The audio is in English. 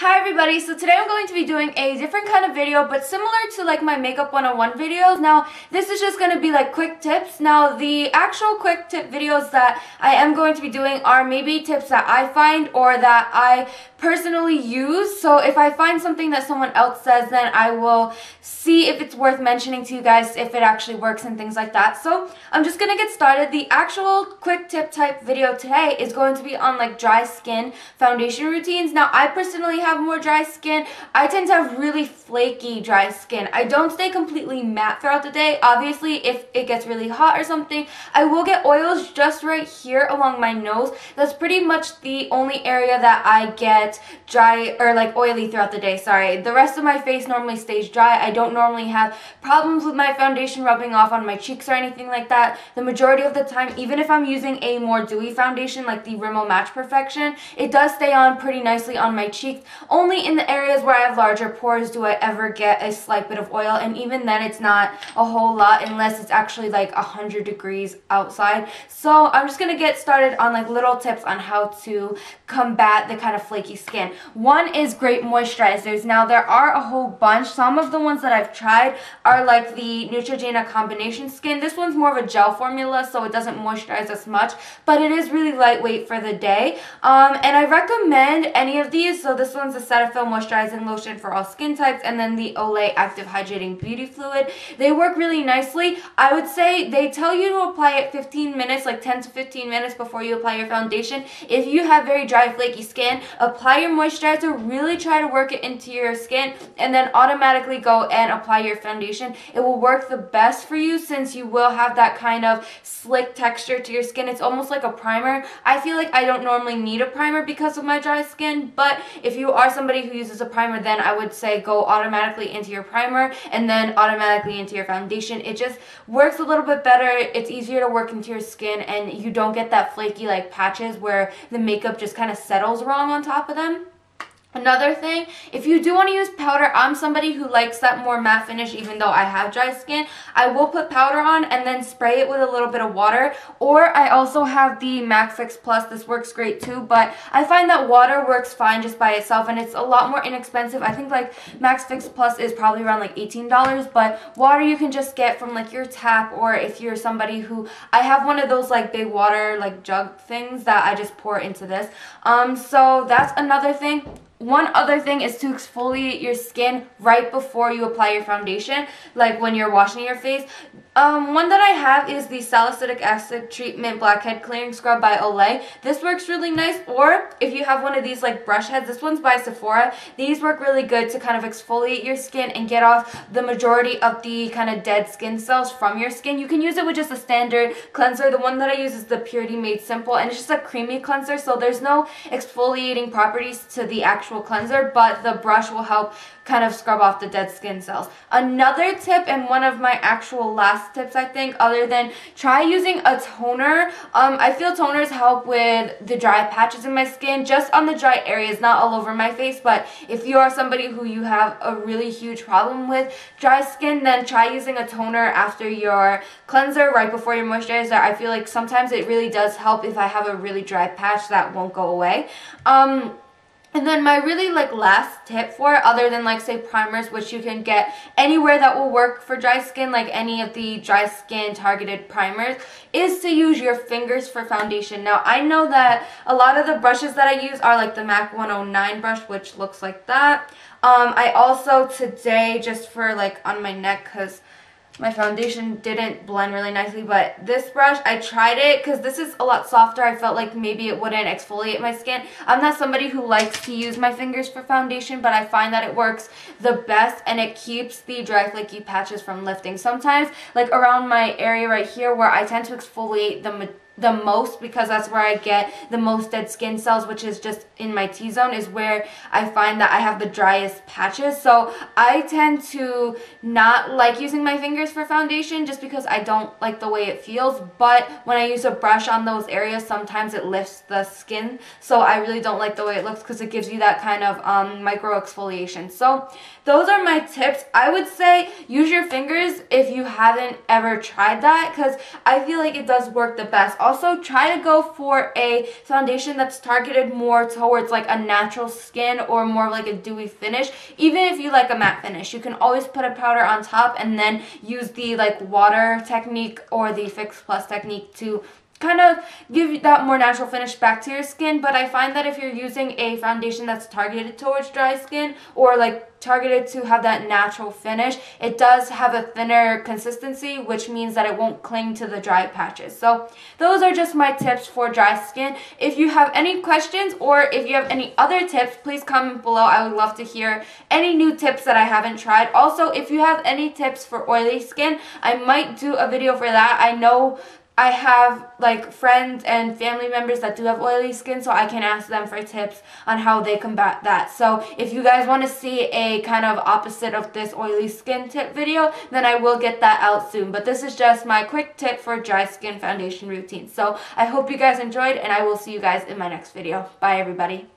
Hi everybody, so today I'm going to be doing a different kind of video but similar to like my Makeup 101 videos. Now this is just going to be like quick tips. Now the actual quick tip videos that I am going to be doing are maybe tips that I find or that I personally use. So if I find something that someone else says, then I will see if it's worth mentioning to you guys, if it actually works and things like that. So I'm just going to get started. The actual quick tip type video today is going to be on like dry skin foundation routines. Now I personally have more dry skin. I tend to have really flaky dry skin. I don't stay completely matte throughout the day. Obviously, if it gets really hot or something, I will get oils just right here along my nose. That's pretty much the only area that I get dry or like oily throughout the day. Sorry. The rest of my face normally stays dry. I don't normally have problems with my foundation rubbing off on my cheeks or anything like that. The majority of the time, even if I'm using a more dewy foundation like the Rimmel Match Perfection, it does stay on pretty nicely on my cheeks. Only in the areas where I have larger pores do I ever get a slight bit of oil, and even then it's not a whole lot unless it's actually like 100 degrees outside. So I'm just going to get started on like little tips on how to combat the kind of flaky skin. One is great moisturizers. Now there are a whole bunch. Some of the ones that I've tried are like the Neutrogena Combination Skin. This one's more of a gel formula, so it doesn't moisturize as much, but it is really lightweight for the day. And I recommend any of these. So this one's a Cetaphil Moisturizing Lotion for all skin types, and then the Olay Active Hydrating Beauty Fluid. They work really nicely. I would say they tell you to apply it 15 minutes, like 10 to 15 minutes before you apply your foundation. If you have very dry, flaky skin, apply your moisturizer, really try to work it into your skin, and then automatically go and apply your foundation. It will work the best for you since you will have that kind of slick texture to your skin. It's almost like a primer. I feel like I don't normally need a primer because of my dry skin, but if you are somebody who uses a primer, then I would say go automatically into your primer and then automatically into your foundation. It just works a little bit better. It's easier to work into your skin, and you don't get that flaky like patches where the makeup just kind of settles wrong on top of them. Another thing, if you do want to use powder, I'm somebody who likes that more matte finish even though I have dry skin. I will put powder on and then spray it with a little bit of water, or I also have the MAC Fix Plus. This works great too, but I find that water works fine just by itself, and it's a lot more inexpensive. I think like MAC Fix Plus is probably around like $18, but water you can just get from like your tap, or if you're somebody who, I have one of those like big water like jug things that I just pour into this. So that's another thing. One other thing is to exfoliate your skin right before you apply your foundation, like when you're washing your face. One that I have is the Salicylic Acid Treatment Blackhead Clearing Scrub by Olay. This works really nice, or if you have one of these like brush heads, this one's by Sephora. These work really good to kind of exfoliate your skin and get off the majority of the kind of dead skin cells from your skin. You can use it with just a standard cleanser. The one that I use is the Purity Made Simple, and it's just a creamy cleanser, so there's no exfoliating properties to the actual cleanser, but the brush will help kind of scrub off the dead skin cells. Another tip, and one of my actual last tips I think, other than try using a toner. I feel toners help with the dry patches in my skin, just on the dry areas, not all over my face. But if you are somebody who you have a really huge problem with dry skin, then try using a toner after your cleanser right before your moisturizer. I feel like sometimes it really does help if I have a really dry patch that won't go away. And then my really like last tip for it, other than like say primers, which you can get anywhere that will work for dry skin, like any of the dry skin targeted primers, is to use your fingers for foundation. Now I know that a lot of the brushes that I use are like the MAC 109 brush, which looks like that. I also today, just for like on my neck, because my foundation didn't blend really nicely, but this brush, I tried it because this is a lot softer. I felt like maybe it wouldn't exfoliate my skin. I'm not somebody who likes to use my fingers for foundation, but I find that it works the best, and it keeps the dry flaky patches from lifting. Sometimes, like around my area right here where I tend to exfoliate the most, because that's where I get the most dead skin cells, which is just in my T-zone, is where I find that I have the driest patches. So I tend to not like using my fingers for foundation just because I don't like the way it feels, but when I use a brush on those areas, sometimes it lifts the skin, so I really don't like the way it looks because it gives you that kind of micro exfoliation. So those are my tips. I would say use your fingers if you haven't ever tried that, because I feel like it does work the best. Also, try to go for a foundation that's targeted more towards like a natural skin or more like a dewy finish. Even if you like a matte finish, you can always put a powder on top and then use the like water technique or the Fix Plus technique to kind of give that more natural finish back to your skin. But I find that if you're using a foundation that's targeted towards dry skin or like targeted to have that natural finish, it does have a thinner consistency, which means that it won't cling to the dry patches. So those are just my tips for dry skin. If you have any questions or if you have any other tips, please comment below. I would love to hear any new tips that I haven't tried. Also, if you have any tips for oily skin, I might do a video for that. I know I have like friends and family members that do have oily skin, so I can ask them for tips on how they combat that. So if you guys want to see a kind of opposite of this oily skin tip video, then I will get that out soon. But this is just my quick tip for dry skin foundation routine. So I hope you guys enjoyed, and I will see you guys in my next video. Bye everybody.